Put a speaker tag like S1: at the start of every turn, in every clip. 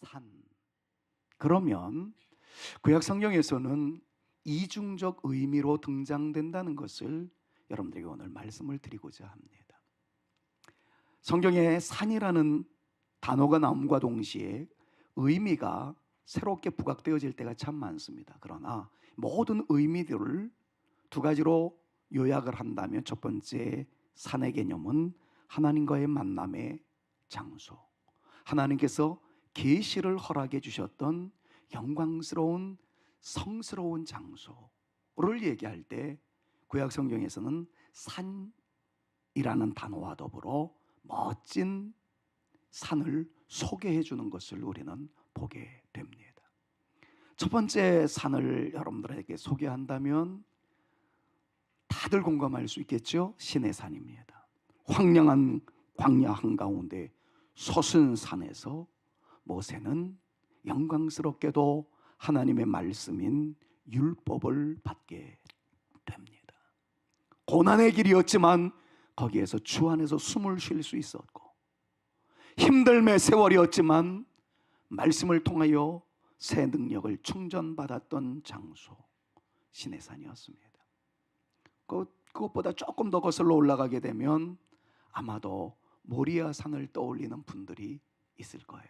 S1: 산. 그러면 구약 성경에서는 이중적 의미로 등장된다는 것을 여러분들에게 오늘 말씀을 드리고자 합니다. 성경에 산이라는 단어가 나옴과 동시에 의미가 새롭게 부각되어질 때가 참 많습니다. 그러나 모든 의미들을 두 가지로 요약을 한다면, 첫 번째 산의 개념은 하나님과의 만남의 장소, 하나님께서 계시를 허락해 주셨던 영광스러운 성스러운 장소를 얘기할 때 구약 성경에서는 산이라는 단어와 더불어 멋진 산을 소개해 주는 것을 우리는 보게 됩니다. 첫 번째 산을 여러분들에게 소개한다면 다들 공감할 수 있겠죠? 시내산입니다. 황량한 광야 한가운데 솟은 산에서 모세는 영광스럽게도 하나님의 말씀인 율법을 받게 됩니다. 고난의 길이었지만 거기에서 주 안에서 숨을 쉴 수 있었고, 힘듦의 세월이었지만 말씀을 통하여 새 능력을 충전받았던 장소, 시내산이었습니다. 그것보다 조금 더 거슬러 올라가게 되면 아마도 모리아 산을 떠올리는 분들이 있을 거예요.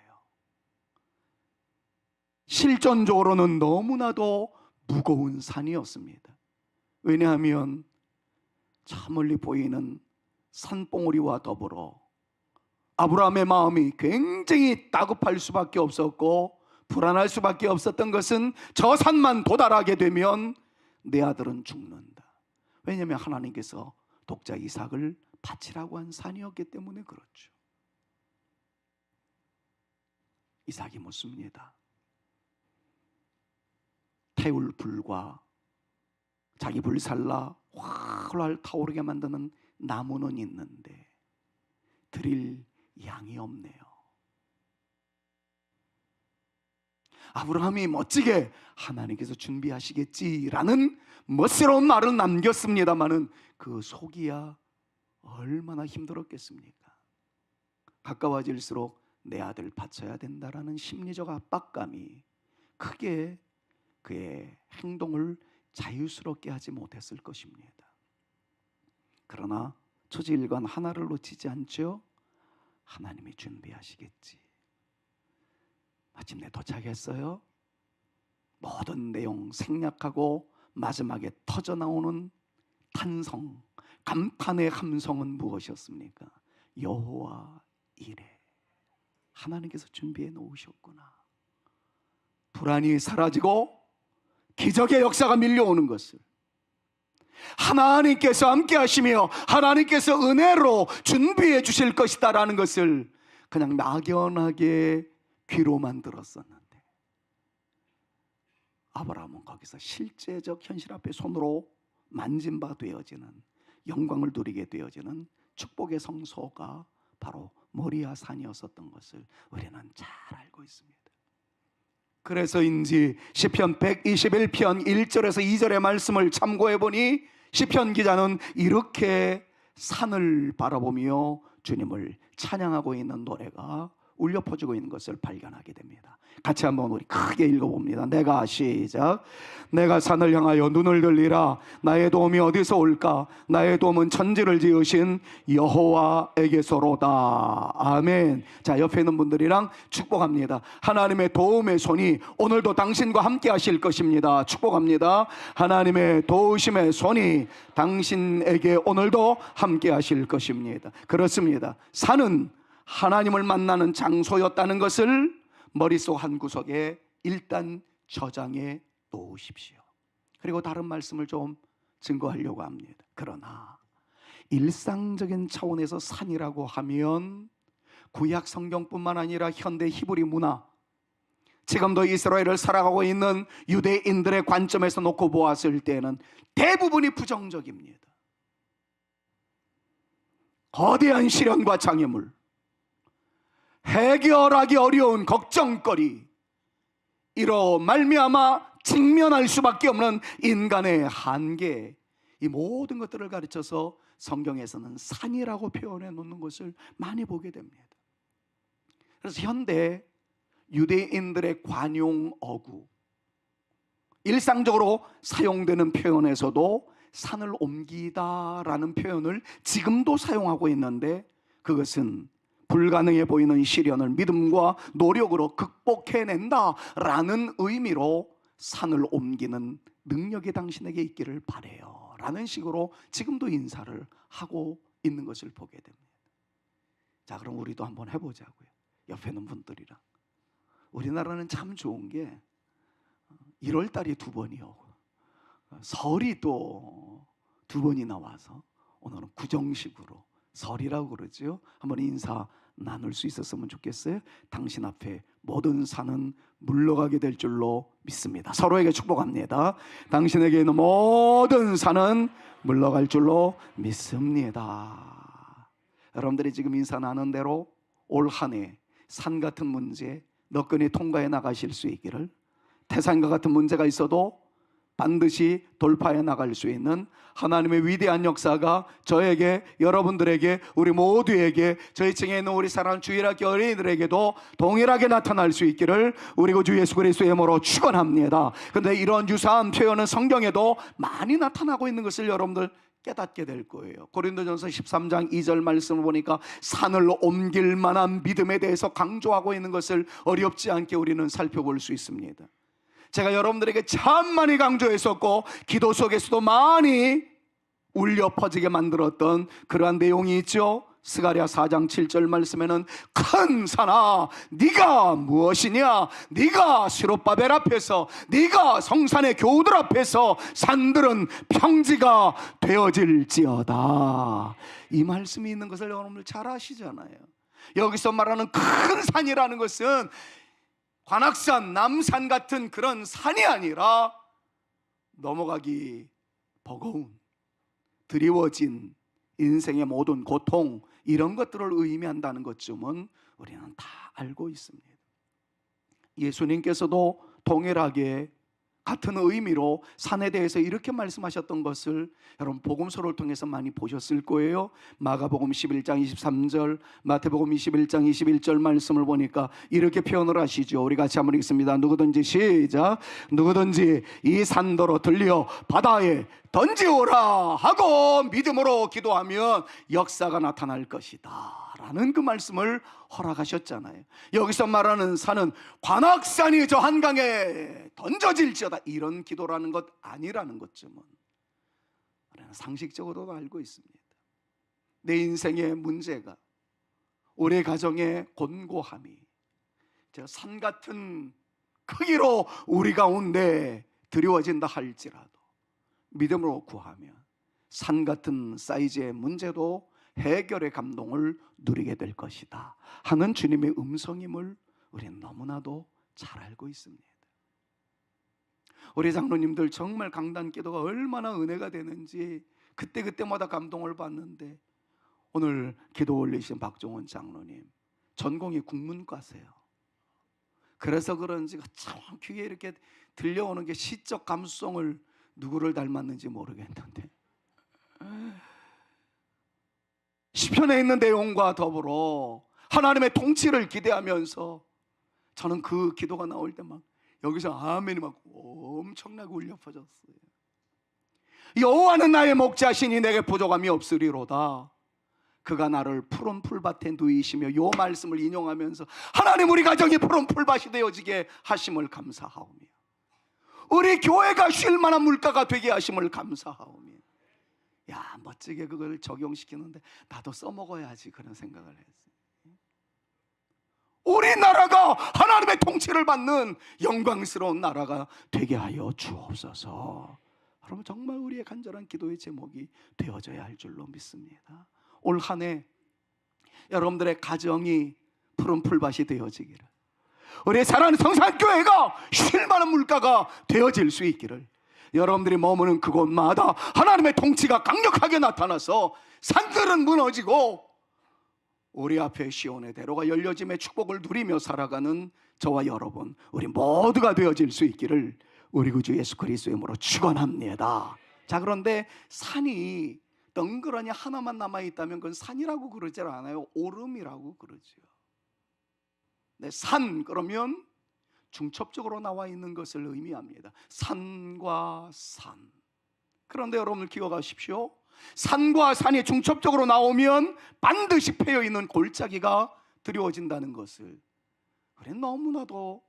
S1: 실존적으로는 너무나도 무거운 산이었습니다. 왜냐하면 저 멀리 보이는 산봉우리와 더불어 아브라함의 마음이 굉장히 다급할 수밖에 없었고 불안할 수밖에 없었던 것은 저 산만 도달하게 되면 내 아들은 죽는다. 왜냐하면 하나님께서 독자 이삭을 바치라고 한 산이었기 때문에 그렇죠. 이삭이 묻습니다. 태울 불과 자기 불살라 활활 타오르게 만드는 나무는 있는데 드릴 양이 없네요. 아브라함이 멋지게 하나님께서 준비하시겠지라는 멋스러운 말을 남겼습니다마는 그 속이야 얼마나 힘들었겠습니까? 가까워질수록 내 아들 바쳐야 된다라는 심리적 압박감이 크게 그의 행동을 자유스럽게 하지 못했을 것입니다. 그러나 초지일관 하나를 놓치지 않죠. 하나님이 준비하시겠지. 마침내 도착했어요. 모든 내용 생략하고 마지막에 터져나오는 탄성, 감탄의 함성은 무엇이었습니까? 여호와 이레, 하나님께서 준비해 놓으셨구나. 불안이 사라지고 기적의 역사가 밀려오는 것을 하나님께서 함께 하시며 하나님께서 은혜로 준비해 주실 것이다라는 것을 그냥 막연하게 귀로만 들었었는데, 아브라함은 거기서 실제적 현실 앞에 손으로 만진 바 되어지는, 영광을 누리게 되어지는 축복의 성소가 바로 모리아 산이었었던 것을 우리는 잘 알고 있습니다. 그래서인지 시편 121편 1절에서 2절의 말씀을 참고해 보니 시편 기자는 이렇게 산을 바라보며 주님을 찬양하고 있는 노래가 울려 퍼지고 있는 것을 발견하게 됩니다. 같이 한번 우리 크게 읽어봅니다. 내가 시작. 내가 산을 향하여 눈을 들리라. 나의 도움이 어디서 올까? 나의 도움은 천지를 지으신 여호와에게서로다. 아멘. 자, 옆에 있는 분들이랑 축복합니다. 하나님의 도움의 손이 오늘도 당신과 함께 하실 것입니다. 축복합니다. 하나님의 도우심의 손이 당신에게 오늘도 함께 하실 것입니다. 그렇습니다. 산은 하나님을 만나는 장소였다는 것을 머릿속 한 구석에 일단 저장해 놓으십시오. 그리고 다른 말씀을 좀 증거하려고 합니다. 그러나 일상적인 차원에서 산이라고 하면 구약 성경뿐만 아니라 현대 히브리 문화, 지금도 이스라엘을 살아가고 있는 유대인들의 관점에서 놓고 보았을 때는 대부분이 부정적입니다. 거대한 시련과 장애물, 해결하기 어려운 걱정거리, 이로 말미암아 직면할 수밖에 없는 인간의 한계, 이 모든 것들을 가르쳐서 성경에서는 산이라고 표현해 놓는 것을 많이 보게 됩니다. 그래서 현대 유대인들의 관용 어구, 일상적으로 사용되는 표현에서도 산을 옮기다라는 표현을 지금도 사용하고 있는데, 그것은 불가능해 보이는 시련을 믿음과 노력으로 극복해낸다라는 의미로 산을 옮기는 능력이 당신에게 있기를 바래요 라는 식으로 지금도 인사를 하고 있는 것을 보게 됩니다. 자, 그럼 우리도 한번 해보자고요. 옆에 있는 분들이랑. 우리나라는 참 좋은 게 1월달이 2번이 오고 설이 또 2번이 나와서 오늘은 구정식으로 설이라고 그러죠. 한번 인사 나눌 수 있었으면 좋겠어요. 당신 앞에 모든 산은 물러가게 될 줄로 믿습니다. 서로에게 축복합니다. 당신에게 있는 모든 산은 물러갈 줄로 믿습니다. 여러분들이 지금 인사 나눈 대로 올 한 해 산 같은 문제 너끈히 통과해 나가실 수 있기를, 태산과 같은 문제가 있어도 반드시 돌파해 나갈 수 있는 하나님의 위대한 역사가 저에게, 여러분들에게, 우리 모두에게, 저희 층에 있는 우리 사랑하는 주일학교 어린이들에게도 동일하게 나타날 수 있기를 우리 구 주 예수 그리스도의 이름으로 축원합니다. 그런데 이런 유사한 표현은 성경에도 많이 나타나고 있는 것을 여러분들 깨닫게 될 거예요. 고린도전서 13장 2절 말씀을 보니까 산을 옮길 만한 믿음에 대해서 강조하고 있는 것을 어렵지 않게 우리는 살펴볼 수 있습니다. 제가 여러분들에게 참 많이 강조했었고 기도 속에서도 많이 울려 퍼지게 만들었던 그러한 내용이 있죠. 스가랴 4장 7절 말씀에는 큰 산아 네가 무엇이냐, 네가 스룹바벨 앞에서, 네가 성산의 교우들 앞에서 산들은 평지가 되어질지어다. 이 말씀이 있는 것을 여러분들 잘 아시잖아요. 여기서 말하는 큰 산이라는 것은 관악산, 남산 같은 그런 산이 아니라 넘어가기 버거운, 드리워진 인생의 모든 고통, 이런 것들을 의미한다는 것쯤은 우리는 다 알고 있습니다. 예수님께서도 동일하게 같은 의미로 산에 대해서 이렇게 말씀하셨던 것을 여러분 복음서를 통해서 많이 보셨을 거예요. 마가복음 11장 23절, 마태복음 21장 21절 말씀을 보니까 이렇게 표현을 하시죠. 우리 같이 한번 읽습니다. 누구든지 시작. 누구든지 이 산더러 들려 바다에 던지오라 하고 믿음으로 기도하면 역사가 나타날 것이다 라는 그 말씀을 허락하셨잖아요. 여기서 말하는 산은 관악산이 저 한강에 던져질지어다, 이런 기도라는 것 아니라는 것쯤은 우리는 상식적으로도 알고 있습니다. 내 인생의 문제가, 우리 가정의 곤고함이 저 산 같은 크기로 우리 가운데 드리워진다 할지라도 믿음으로 구하면 산 같은 사이즈의 문제도 해결의 감동을 누리게 될 것이다 하는 주님의 음성임을 우리는 너무나도 잘 알고 있습니다. 우리 장로님들 정말 강단 기도가 얼마나 은혜가 되는지 그때마다 감동을 받는데, 오늘 기도 올리신 박종원 장로님 전공이 국문과세요. 그래서 그런지 참 귀에 이렇게 들려오는 게 시적 감수성을 누구를 닮았는지 모르겠는데 시편에 있는 내용과 더불어 하나님의 통치를 기대하면서 저는 그 기도가 나올 때 막 여기서 아멘이 막 엄청나게 울려 퍼졌어요. 여호와는 나의 목자시니 내게 부족함이 없으리로다. 그가 나를 푸른 풀밭에 누이시며, 요 말씀을 인용하면서 하나님 우리 가정이 푸른 풀밭이 되어지게 하심을 감사하오며, 우리 교회가 쉴 만한 물가가 되게 하심을 감사하오며, 야 멋지게 그걸 적용시키는데 나도 써먹어야지 그런 생각을 했어요. 우리나라가 하나님의 통치를 받는 영광스러운 나라가 되게 하여 주옵소서. 여러분 정말 우리의 간절한 기도의 제목이 되어져야 할 줄로 믿습니다. 올 한 해 여러분들의 가정이 푸른 풀밭이 되어지기를, 우리의 사랑하는 성산교회가 쉴 만한 물가가 되어질 수 있기를, 여러분들이 머무는 그곳마다 하나님의 통치가 강력하게 나타나서 산들은 무너지고 우리 앞에 시온의 대로가 열려짐의 축복을 누리며 살아가는 저와 여러분, 우리 모두가 되어질 수 있기를 우리 구주 예수 그리스도의 이름으로 축원합니다. 자, 그런데 산이 덩그러니 하나만 남아있다면 그건 산이라고 그러지 않아요. 오름이라고 그러죠. 네, 산 그러면 중첩적으로 나와 있는 것을 의미합니다. 산과 산. 그런데 여러분들 기억하십시오. 산과 산이 중첩적으로 나오면 반드시 패여 있는 골짜기가 드리워진다는 것을 우리 너무나도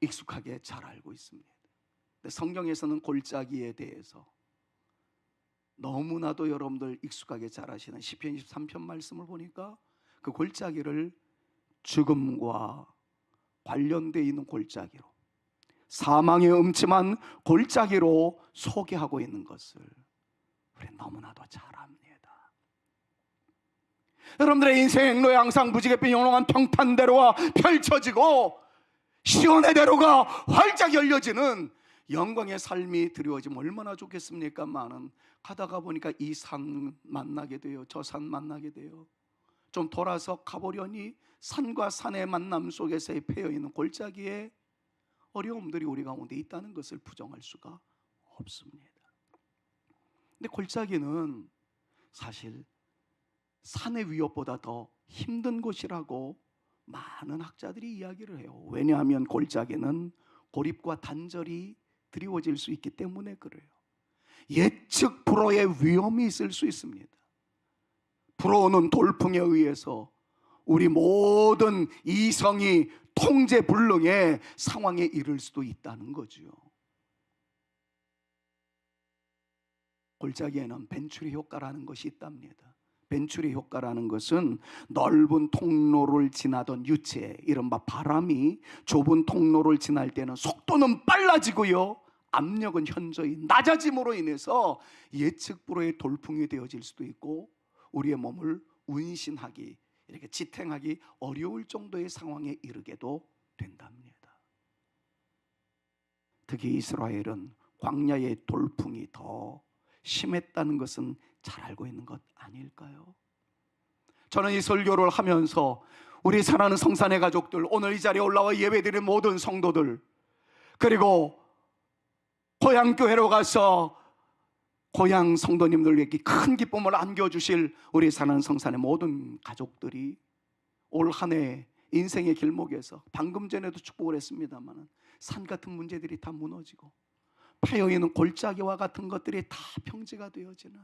S1: 익숙하게 잘 알고 있습니다. 성경에서는 골짜기에 대해서 너무나도 여러분들 익숙하게 잘 아시는 시편 23편 말씀을 보니까 그 골짜기를 죽음과 관련되어 있는 골짜기로, 사망의 음침한 골짜기로 소개하고 있는 것을 우리 너무나도 잘 압니다. 여러분들의 인생 행로에 항상 무지개 영롱한 평탄대로가 펼쳐지고 시온의 대로가 활짝 열려지는 영광의 삶이 드리워지면 얼마나 좋겠습니까? 많은 가다가 보니까 이 산 만나게 돼요, 저 산 만나게 돼요. 좀 돌아서 가보려니 산과 산의 만남 속에서 패여있는 골짜기에 어려움들이 우리 가운데 있다는 것을 부정할 수가 없습니다. 근데 골짜기는 사실 산의 위협보다 더 힘든 곳이라고 많은 학자들이 이야기를 해요. 왜냐하면 골짜기는 고립과 단절이 드리워질 수 있기 때문에 그래요. 예측 불허의 위험이 있을 수 있습니다. 불어오는 돌풍에 의해서 우리 모든 이성이 통제불능의 상황에 이를 수도 있다는 거죠. 골짜기에는 벤츄리 효과라는 것이 있답니다. 벤츄리 효과라는 것은 넓은 통로를 지나던 유체, 이른바 바람이 좁은 통로를 지날 때는 속도는 빨라지고요, 압력은 현저히 낮아짐으로 인해서 예측 불허의 돌풍이 되어질 수도 있고 우리의 몸을 운신하기, 이렇게 지탱하기 어려울 정도의 상황에 이르게도 된답니다. 특히 이스라엘은 광야의 돌풍이 더 심했다는 것은 잘 알고 있는 것 아닐까요? 저는 이 설교를 하면서 우리 사랑하는 성산의 가족들, 오늘 이 자리에 올라와 예배드린 모든 성도들, 그리고 고향 교회로 가서 고향 성도님들에게 큰 기쁨을 안겨주실 우리 사랑하는 성산의 모든 가족들이 올 한 해 인생의 길목에서, 방금 전에도 축복을 했습니다만, 산 같은 문제들이 다 무너지고 패여있는 골짜기와 같은 것들이 다 평지가 되어지는,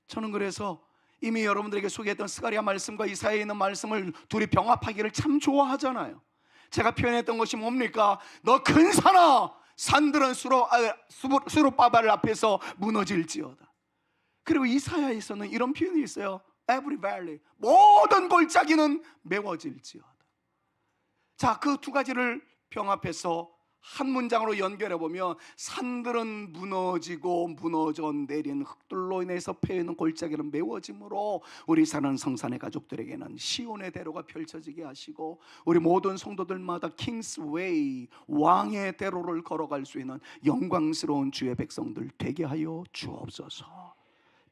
S1: 저는 그래서 이미 여러분들에게 소개했던 스가랴 말씀과 이사야에 있는 말씀을 둘이 병합하기를 참 좋아하잖아요. 제가 표현했던 것이 뭡니까? 너 큰 산아, 산들은 수룹바벨 앞에서 무너질지어다. 그리고 이사야에서는 이런 표현이 있어요. Every valley, 모든 골짜기는 메워질지어다. 자, 그 두 가지를 병합해서 한 문장으로 연결해 보면, 산들은 무너지고 무너져 내린 흙들로 인해서 패이는 골짜기는 메워짐으로 우리 사는 성산의 가족들에게는 시온의 대로가 펼쳐지게 하시고 우리 모든 성도들마다 킹스 웨이, 왕의 대로를 걸어갈 수 있는 영광스러운 주의 백성들 되게 하여 주옵소서.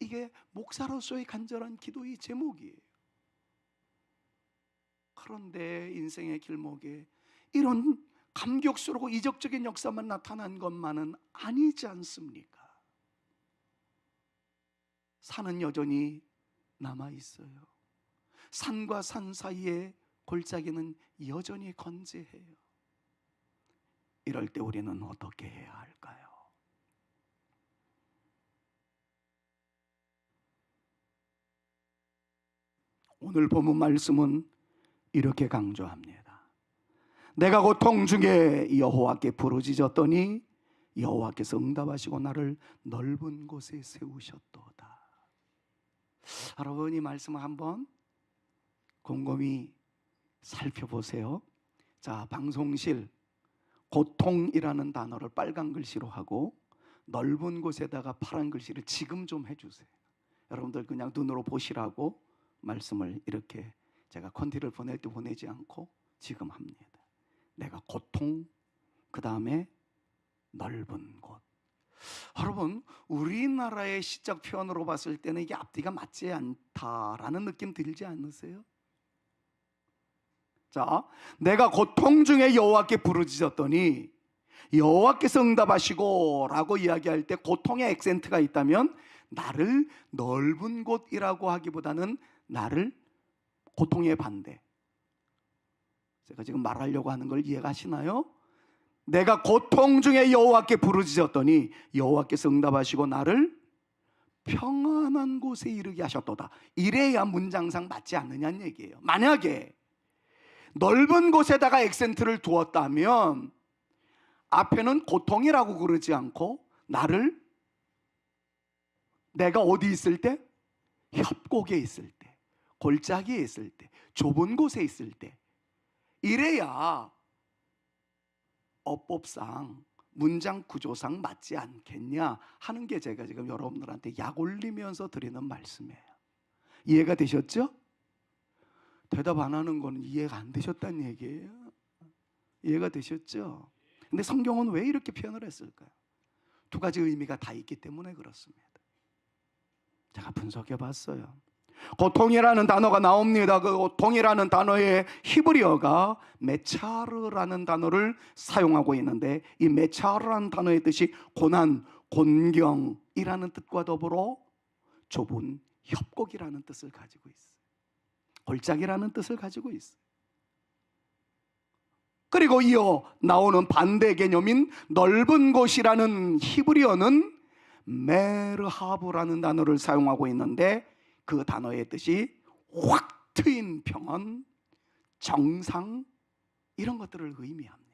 S1: 이게 목사로서의 간절한 기도의 제목이에요. 그런데 인생의 길목에 이런 감격스럽고 이적적인 역사만 나타난 것만은 아니지 않습니까? 산은 여전히 남아있어요. 산과 산 사이에 골짜기는 여전히 건재해요. 이럴 때 우리는 어떻게 해야 할까요? 오늘 본문 말씀은 이렇게 강조합니다. 내가 고통 중에 여호와께 부르짖었더니 여호와께서 응답하시고 나를 넓은 곳에 세우셨도다. 여러분, 이 말씀을 한번 곰곰이 살펴보세요. 자, 방송실 고통이라는 단어를 빨간 글씨로 하고 넓은 곳에다가 파란 글씨를 지금 좀 해주세요. 여러분들 그냥 눈으로 보시라고 말씀을 이렇게 제가 컨티를 보낼 때 보내지 않고 지금 합니다. 내가 고통, 그 다음에 넓은 곳. 여러분, 우리나라의 시적 표현으로 봤을 때는 이게 앞뒤가 맞지 않다라는 느낌 들지 않으세요? 자, 내가 고통 중에 여호와께 부르짖었더니 여호와께서 응답하시고 라고 이야기할 때 고통의 액센트가 있다면 나를 넓은 곳이라고 하기보다는 나를 고통의 반대. 제가 지금 말하려고 하는 걸 이해가시나요? 내가 고통 중에 여호와께 부르짖었더니 여호와께서 응답하시고 나를 평안한 곳에 이르게 하셨도다. 이래야 문장상 맞지 않느냐는 얘기예요. 만약에 넓은 곳에다가 액센트를 두었다면 앞에는 고통이라고 그러지 않고 나를, 내가 어디 있을 때? 협곡에 있을 때, 골짜기에 있을 때, 좁은 곳에 있을 때, 이래야 어법상 문장 구조상 맞지 않겠냐 하는 게 제가 지금 여러분들한테 약 올리면서 드리는 말씀이에요. 이해가 되셨죠? 대답 안 하는 거는 이해가 안 되셨다는 얘기예요. 이해가 되셨죠? 근데 성경은 왜 이렇게 표현을 했을까요? 두 가지 의미가 다 있기 때문에 그렇습니다. 제가 분석해 봤어요. 고통이라는 단어가 나옵니다. 그 고통이라는 단어의 히브리어가 메차르라는 단어를 사용하고 있는데, 이 메차르라는 단어의 뜻이 고난, 곤경이라는 뜻과 더불어 좁은 협곡이라는 뜻을 가지고 있어요. 골짜기라는 뜻을 가지고 있어요. 그리고 이어 나오는 반대 개념인 넓은 곳이라는 히브리어는 메르하브라는 단어를 사용하고 있는데, 그 단어의 뜻이 확 트인 평안, 정상, 이런 것들을 의미합니다.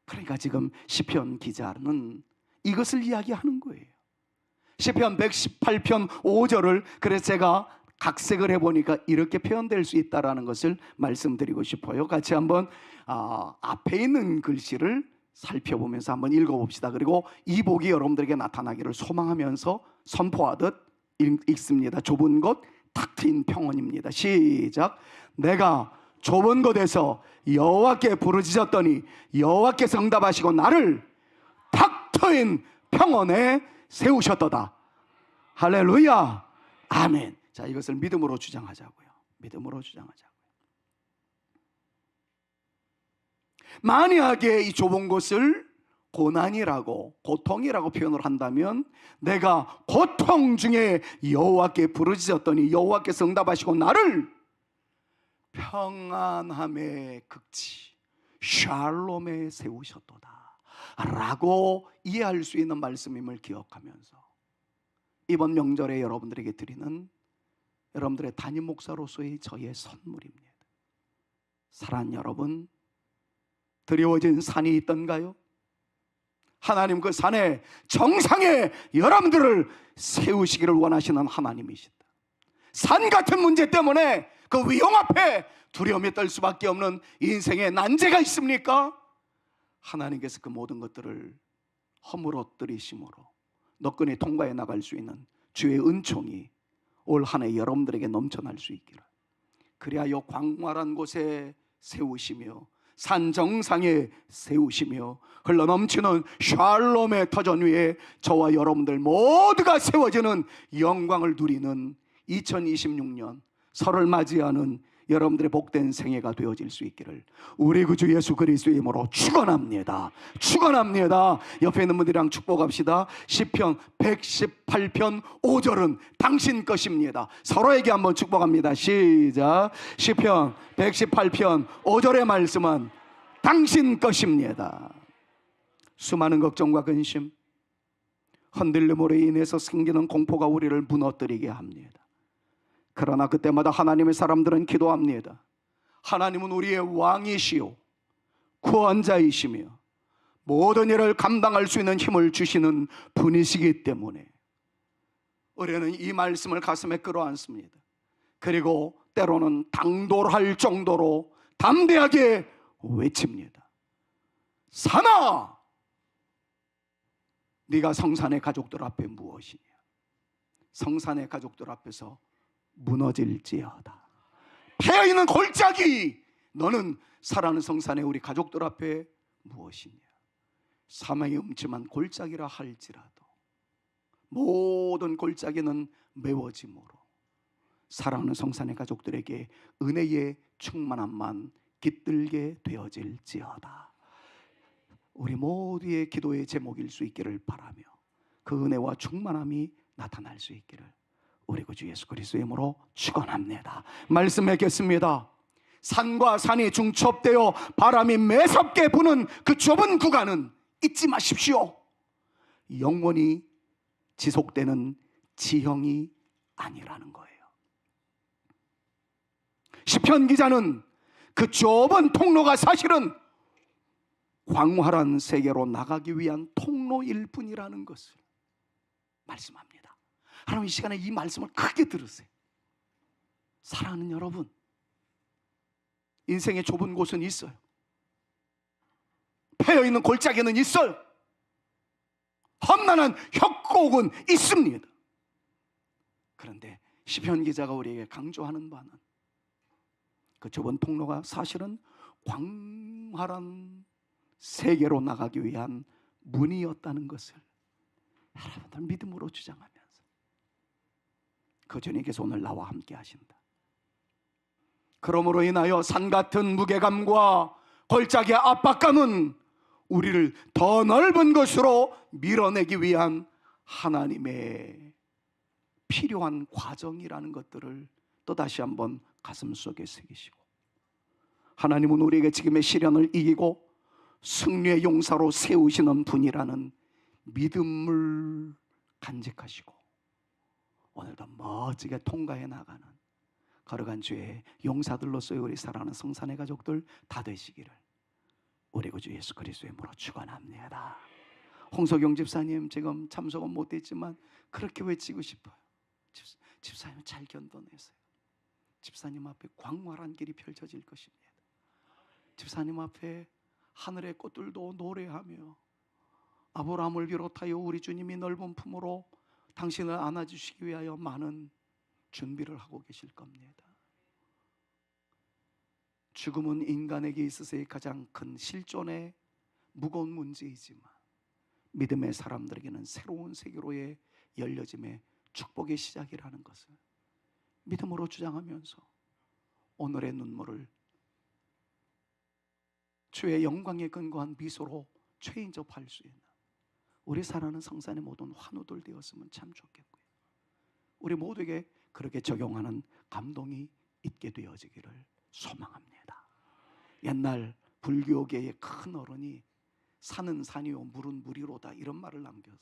S1: 그러니까 지금 시편 기자는 이것을 이야기하는 거예요. 시편 118편 5절을 그래서 제가 각색을 해보니까 이렇게 표현될 수 있다는 것을 말씀드리고 싶어요. 같이 한번 앞에 있는 글씨를 살펴보면서 한번 읽어봅시다. 그리고 이 복이 여러분들에게 나타나기를 소망하면서 선포하듯 읽습니다. 좁은 곳, 탁 트인 평원입니다. 시작. 내가 좁은 곳에서 여호와께 부르짖었더니 여호와께서 응답하시고 나를 탁 트인 평원에 세우셨도다. 할렐루야. 아멘. 자, 이것을 믿음으로 주장하자고요. 믿음으로 주장하자고요. 만약에 이 좁은 곳을 고난이라고, 고통이라고 표현을 한다면, 내가 고통 중에 여호와께 부르짖었더니 여호와께서 응답하시고 나를 평안함의 극치, 샬롬에 세우셨도다 라고 이해할 수 있는 말씀임을 기억하면서 이번 명절에 여러분들에게 드리는 여러분들의 담임 목사로서의 저의 선물입니다. 사랑하는 여러분, 드리워진 산이 있던가요? 하나님 그 산의 정상에 여러분들을 세우시기를 원하시는 하나님이시다. 산 같은 문제 때문에 그 위험 앞에 두려움에 떨 수밖에 없는 인생의 난제가 있습니까? 하나님께서 그 모든 것들을 허물어뜨리심으로 너끈히 통과해 나갈 수 있는 주의 은총이 올 한 해 여러분들에게 넘쳐날 수 있기를, 그리하여 광활한 곳에 세우시며 산 정상에 세우시며 흘러넘치는 샬롬의 터전 위에 저와 여러분들 모두가 세워지는 영광을 누리는 2026년 설을 맞이하는 여러분들의 복된 생애가 되어질 수 있기를 우리 구주 예수 그리스도의 이름으로 축원합니다. 축원합니다. 옆에 있는 분들이랑 축복합시다. 시편 118편 5절은 당신 것입니다. 서로에게 한번 축복합니다. 시작. 시편 118편 5절의 말씀은 당신 것입니다. 수많은 걱정과 근심, 흔들림으로 인해서 생기는 공포가 우리를 무너뜨리게 합니다. 그러나 그때마다 하나님의 사람들은 기도합니다. 하나님은 우리의 왕이시오 구원자이시며 모든 일을 감당할 수 있는 힘을 주시는 분이시기 때문에 우리는 이 말씀을 가슴에 끌어안습니다. 그리고 때로는 당돌할 정도로 담대하게 외칩니다. 산아, 네가 성산의 가족들 앞에 무엇이냐? 성산의 가족들 앞에서 무너질지어다. 패어있는 골짜기, 너는 살아가는 성산의 우리 가족들 앞에 무엇이냐? 사망의 음침한 골짜기라 할지라도 모든 골짜기는 메워짐으로 사랑하는 성산의 가족들에게 은혜의 충만함만 깃들게 되어질지어다. 우리 모두의 기도의 제목일 수 있기를 바라며 그 은혜와 충만함이 나타날 수 있기를 우리 구주 예수 그리스도의 이름으로 축원합니다. 말씀 맺겠습니다. 산과 산이 중첩되어 바람이 매섭게 부는 그 좁은 구간은 잊지 마십시오. 영원히 지속되는 지형이 아니라는 거예요. 시편 기자는 그 좁은 통로가 사실은 광활한 세계로 나가기 위한 통로일 뿐이라는 것을 말씀합니다. 하나님, 이 시간에 이 말씀을 크게 들으세요. 사랑하는 여러분, 인생의 좁은 곳은 있어요. 패여있는 골짜기는 있어요. 험난한 협곡은 있습니다. 그런데 시편 기자가 우리에게 강조하는 바는 그 좁은 통로가 사실은 광활한 세계로 나가기 위한 문이었다는 것을 여러분들 믿음으로 주장하면서 그 주님께서 오늘 나와 함께 하신다. 그러므로 인하여 산 같은 무게감과 골짜기의 압박감은 우리를 더 넓은 곳으로 밀어내기 위한 하나님의 필요한 과정이라는 것들을 또 다시 한번 가슴속에 새기시고, 하나님은 우리에게 지금의 시련을 이기고 승리의 용사로 세우시는 분이라는 믿음을 간직하시고 오늘도 멋지게 통과해 나가는 걸어간 주의 용사들로서의 우리 사랑하는 성산의 가족들 다 되시기를 우리 구주 예수 그리스도의 이름으로 축원합니다. 홍석영 집사님 지금 참석은 못했지만 그렇게 외치고 싶어요. 집사님 잘 견뎌내세요. 집사님 앞에 광활한 길이 펼쳐질 것입니다. 집사님 앞에 하늘의 꽃들도 노래하며 아브라함을 비롯하여 우리 주님이 넓은 품으로 당신을 안아주시기 위하여 많은 준비를 하고 계실 겁니다. 죽음은 인간에게 있어서의 가장 큰 실존의 무거운 문제이지만 믿음의 사람들에게는 새로운 세계로의 열려짐의 축복의 시작이라는 것을 믿음으로 주장하면서 오늘의 눈물을 주의 영광에 근거한 미소로 최인접할 수 있는 우리 사랑하는 성산의 모든 환우들 되었으면 참 좋겠고요. 우리 모두에게 그렇게 적용하는 감동이 있게 되어지기를 소망합니다. 옛날 불교계의 큰 어른이 산은 산이요 물은 물이로다 이런 말을 남겼어요.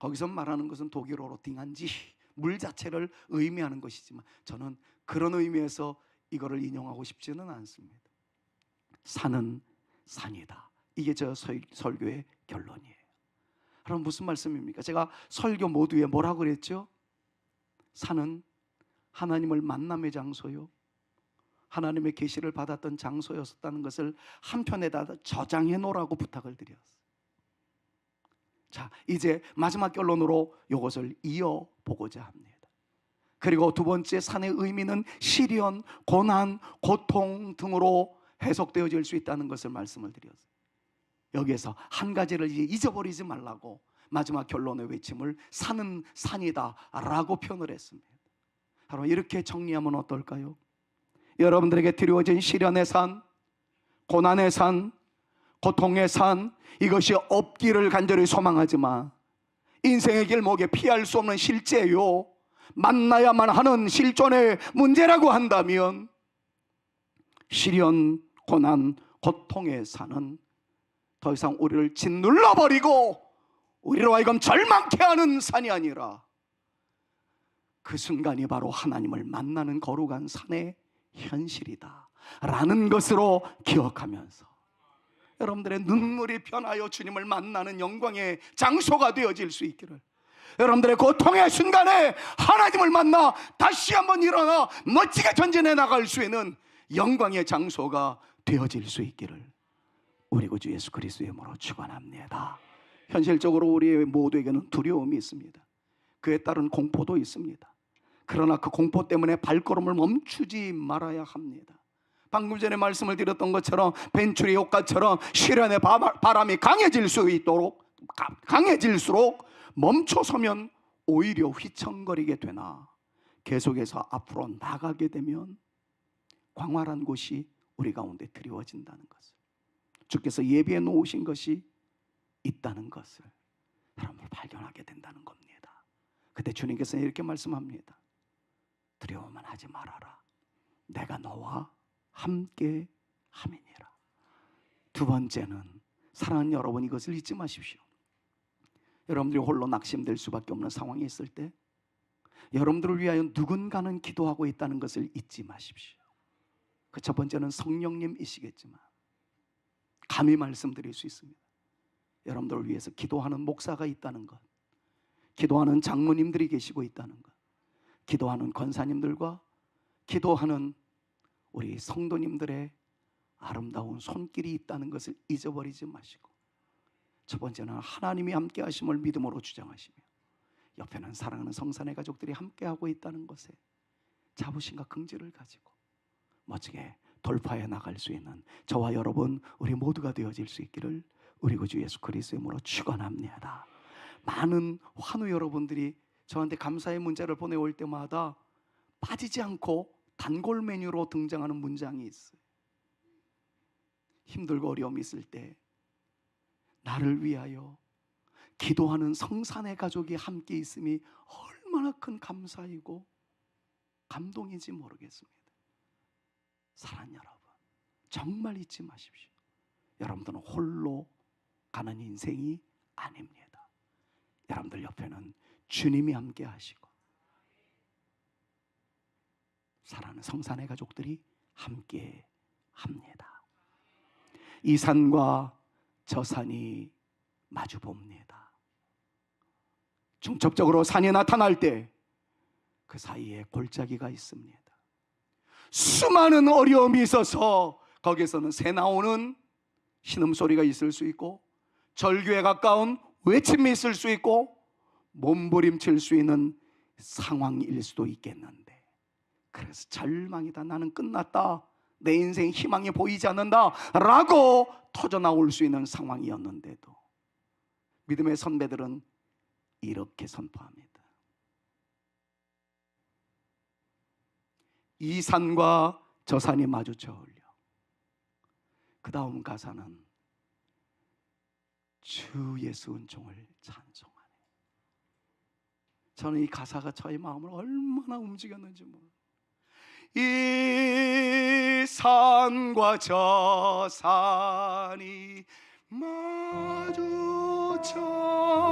S1: 거기서 말하는 것은 독일어로 딩한지 물 자체를 의미하는 것이지만 저는 그런 의미에서 이거를 인용하고 싶지는 않습니다. 산은 산이다. 이게 저 설교의 결론이에요. 그럼 무슨 말씀입니까? 제가 설교 모두에 뭐라고 그랬죠? 산은 하나님을 만남의 장소요, 하나님의 계시를 받았던 장소였었다는 것을 한 편에다 저장해 놓으라고 부탁을 드렸어요. 자, 이제 마지막 결론으로 이것을 이어보고자 합니다. 그리고 두 번째, 산의 의미는 시련, 고난, 고통 등으로 해석되어질 수 있다는 것을 말씀을 드렸어요. 여기에서 한 가지를 잊어버리지 말라고 마지막 결론의 외침을 산은 산이다 라고 표현을 했습니다. 바로 이렇게 정리하면 어떨까요? 여러분들에게 드리워진 시련의 산, 고난의 산, 고통의 산, 이것이 없기를 간절히 소망하지만 인생의 길목에 피할 수 없는 실제요, 만나야만 하는 실존의 문제라고 한다면 시련, 고난, 고통의 산은 더 이상 우리를 짓눌러버리고 우리로 하여금 절망케 하는 산이 아니라 그 순간이 바로 하나님을 만나는 거룩한 산의 현실이다 라는 것으로 기억하면서 여러분들의 눈물이 변하여 주님을 만나는 영광의 장소가 되어질 수 있기를, 여러분들의 고통의 순간에 하나님을 만나 다시 한번 일어나 멋지게 전진해 나갈 수 있는 영광의 장소가 되어질 수 있기를 우리 구주 예수 그리스도의 이름으로 축원합니다. 현실적으로 우리 모두에게는 두려움이 있습니다. 그에 따른 공포도 있습니다. 그러나 그 공포 때문에 발걸음을 멈추지 말아야 합니다. 방금 전에 말씀을 드렸던 것처럼 벤추리 효과처럼 시련의 바람이 강해질수록 멈춰서면 오히려 휘청거리게 되나 계속해서 앞으로 나가게 되면 광활한 곳이 우리 가운데 드리워진다는 것을, 주께서 예비해 놓으신 것이 있다는 것을 여러분들 발견하게 된다는 겁니다. 그때 주님께서는 이렇게 말씀합니다. 두려워만 하지 말아라. 내가 너와 함께 함이니라. 두 번째는, 사랑하는 여러분, 이것을 잊지 마십시오. 여러분들이 홀로 낙심될 수밖에 없는 상황이 있을 때 여러분들을 위하여 누군가는 기도하고 있다는 것을 잊지 마십시오. 그 첫 번째는 성령님이시겠지만, 감히 말씀드릴 수 있습니다. 여러분들을 위해서 기도하는 목사가 있다는 것, 기도하는 장로님들이 계시고 있다는 것, 기도하는 권사님들과 기도하는 우리 성도님들의 아름다운 손길이 있다는 것을 잊어버리지 마시고, 첫 번째는 하나님이 함께 하심을 믿음으로 주장하시며, 옆에는 사랑하는 성산의 가족들이 함께하고 있다는 것에 자부심과 긍지를 가지고 멋지게 돌파해 나갈 수 있는 저와 여러분, 우리 모두가 되어질 수 있기를 우리 구주 예수 그리스도의 이름으로 축원합니다. 많은 환우 여러분들이 저한테 감사의 문자를 보내올 때마다 빠지지 않고 단골 메뉴로 등장하는 문장이 있어요. 힘들고 어려움이 있을 때 나를 위하여 기도하는 성산의 가족이 함께 있음이 얼마나 큰 감사이고 감동인지 모르겠습니다. 사랑하는 여러분, 정말 잊지 마십시오. 여러분들은 홀로 가는 인생이 아닙니다. 여러분들 옆에는 주님이 함께 하시고 사랑하는 성산의 가족들이 함께 합니다. 이 산과 저 산이 마주 봅니다. 중첩적으로 산이 나타날 때 그 사이에 골짜기가 있습니다. 수많은 어려움이 있어서 거기에서는 새 나오는 신음소리가 있을 수 있고, 절규에 가까운 외침이 있을 수 있고, 몸부림칠 수 있는 상황일 수도 있겠는데, 그래서 절망이다, 나는 끝났다, 내 인생 희망이 보이지 않는다 라고 터져나올 수 있는 상황이었는데도 믿음의 선배들은 이렇게 선포합니다. 이 산과 저 산이 마주쳐 어울려. 그 다음 가사는 주 예수 은총을 찬송하네. 저는 이 가사가 저의 마음을 얼마나 움직였는지 모르겠어요. 이 산과 저 산이 마주쳐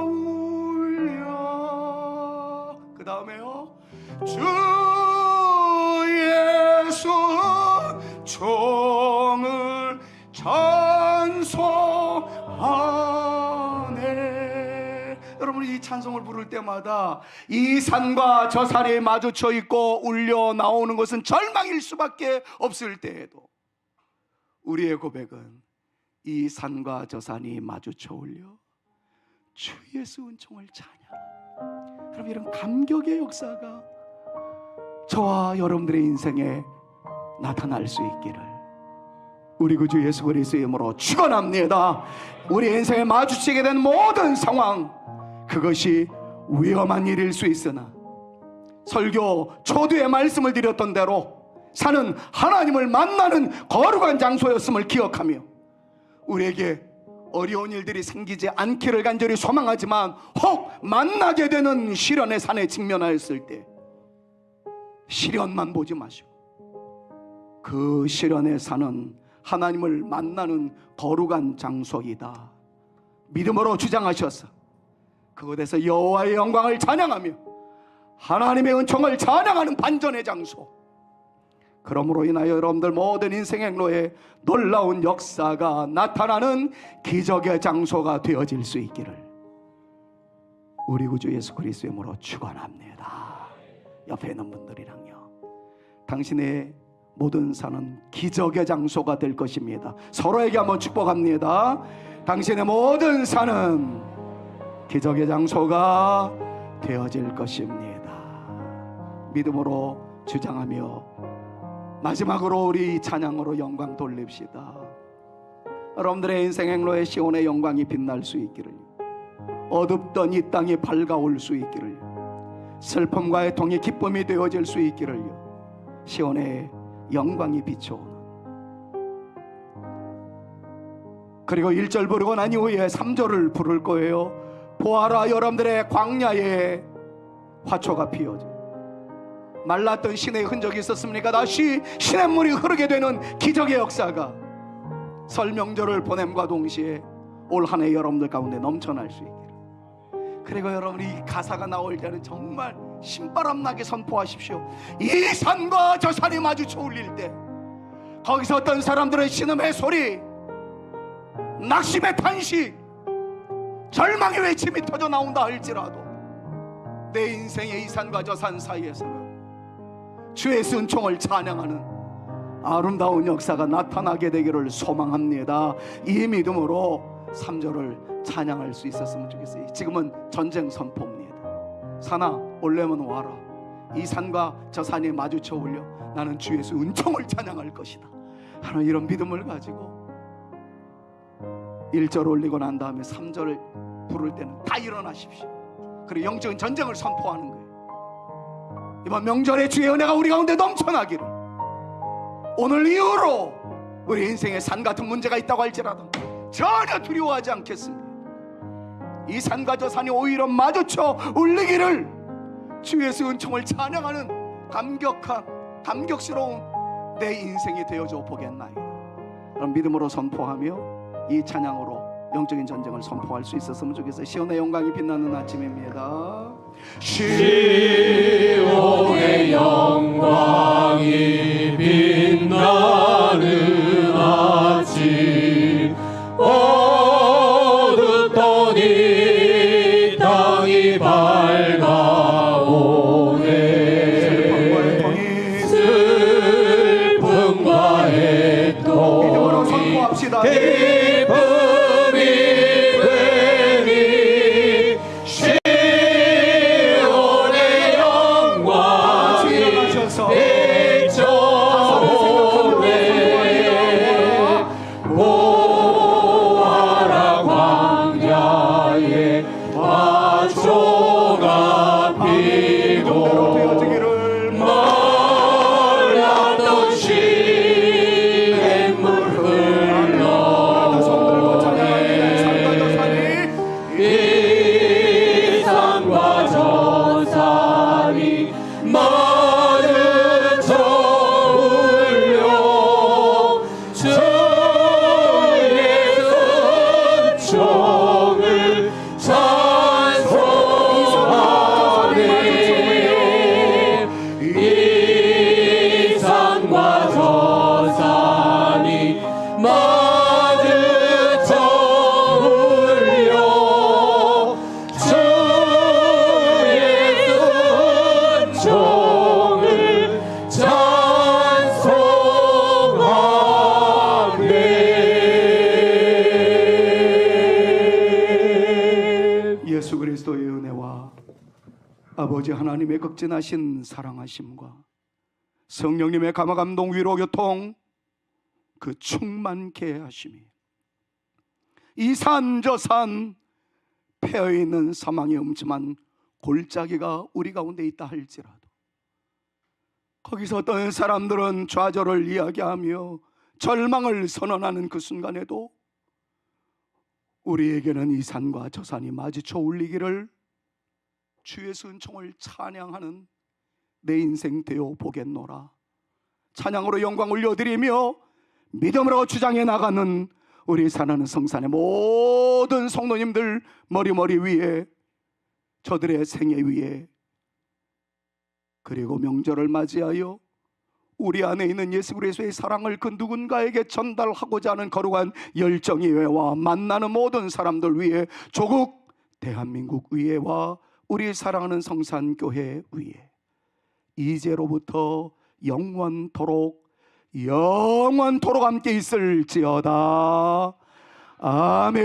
S1: 어울려. 그 다음에요, 주 예수 종을 찬송하네. 여러분, 이 찬송을 부를 때마다 이 산과 저 산이 마주쳐 있고 울려 나오는 것은 절망일 수밖에 없을 때에도 우리의 고백은 이 산과 저 산이 마주쳐 울려 주 예수 은총을 찬양. 여러분, 이런 감격의 역사가 저와 여러분들의 인생에 나타날 수 있기를 우리 구주 예수 그리스도의 이름으로 축원합니다. 우리 인생에 마주치게 된 모든 상황, 그것이 위험한 일일 수 있으나 설교 초두에 말씀을 드렸던 대로 산은 하나님을 만나는 거룩한 장소였음을 기억하며, 우리에게 어려운 일들이 생기지 않기를 간절히 소망하지만 혹 만나게 되는 시련의 산에 직면하였을 때 시련만 보지 마시고 그 시련의 산은 하나님을 만나는 거룩한 장소이다 믿음으로 주장하셔서 그곳에서 여호와의 영광을 찬양하며 하나님의 은총을 찬양하는 반전의 장소, 그러므로 인하여 여러분들 모든 인생 행로에 놀라운 역사가 나타나는 기적의 장소가 되어질 수 있기를 우리 구주 예수 그리스도의 이름으로 축원합니다. 옆에 있는 분들이랑요, 당신의 모든 산은 기적의 장소가 될 것입니다. 서로에게 한번 축복합니다. 당신의 모든 산은 기적의 장소가 되어질 것입니다. 믿음으로 주장하며 마지막으로 우리 찬양으로 영광 돌립시다. 여러분들의 인생 행로에 시온의 영광이 빛날 수 있기를, 어둡던 이 땅이 밝아올 수 있기를, 슬픔과의 통이 기쁨이 되어질 수 있기를요, 시온의 영광이 비춰오는. 그리고 1절 부르고 난 이후에 3절을 부를 거예요. 보아라, 여러분들의 광야에 화초가 피어져 말랐던 신의 흔적이 있었습니까? 다시 시냇물이 흐르게 되는 기적의 역사가 설 명절을 보냄과 동시에 올 한 해 여러분들 가운데 넘쳐날 수 있기를. 그리고 여러분, 이 가사가 나올 때는 정말 신바람 나게 선포하십시오. 이 산과 저 산이 마주쳐 울릴 때 거기서 어떤 사람들의 신음의 소리, 낙심의 탄식, 절망의 외침이 터져 나온다 할지라도 내 인생의 이 산과 저 산 사이에서는 주의 은총을 찬양하는 아름다운 역사가 나타나게 되기를 소망합니다. 이 믿음으로 3절을 찬양할 수 있었으면 좋겠어요. 지금은 전쟁 선포입니다. 산아 올레면 와라. 이 산과 저 산이 마주쳐 올려 나는 주 예수 은총을 찬양할 것이다 하는 이런 믿음을 가지고 1절 올리고 난 다음에 3절을 부를 때는 다 일어나십시오. 그리고 영적인 전쟁을 선포하는 거예요. 이번 명절에 주의 은혜가 우리 가운데 넘쳐나기를. 오늘 이후로 우리 인생에 산 같은 문제가 있다고 할지라도 전혀 두려워하지 않겠습니다. 이 산과 저 산이 오히려 마주쳐 울리기를 주 예수 은총을 찬양하는 감격스러운 내 인생이 되어줘 보겠나이다. 그런 믿음으로 선포하며 이 찬양으로 영적인 전쟁을 선포할 수 있었으면 좋겠어요. 시온의 영광이 빛나는 아침입니다.
S2: 시온의 영광이 빛나는 아침, 어둡던 이 땅이 밝아오네. 슬픔과 애통이
S1: 믿음으로 선포합시다. 아버지 하나님의 극진하신 사랑하심과 성령님의 감화감동 위로교통 그 충만케 하심이 이 산 저 산 패어있는 사망의 음침한 골짜기가 우리 가운데 있다 할지라도 거기서 어떤 사람들은 좌절을 이야기하며 절망을 선언하는 그 순간에도 우리에게는 이 산과 저 산이 마주쳐 울리기를 주의 은총을 찬양하는 내 인생 되어 보겠노라. 찬양으로 영광 올려드리며 믿음으로 주장해 나가는 우리 사랑하는 성산의 모든 성도님들 머리 위에 저들의 생애 위에 그리고 명절을 맞이하여 우리 안에 있는 예수 그리스도의 사랑을 그 누군가에게 전달하고자 하는 거룩한 열정이 외와 만나는 모든 사람들 위에 조국 대한민국 위에와 우리 사랑하는 성산교회 위에 이제로부터 영원토록 함께 있을지어다. 아멘.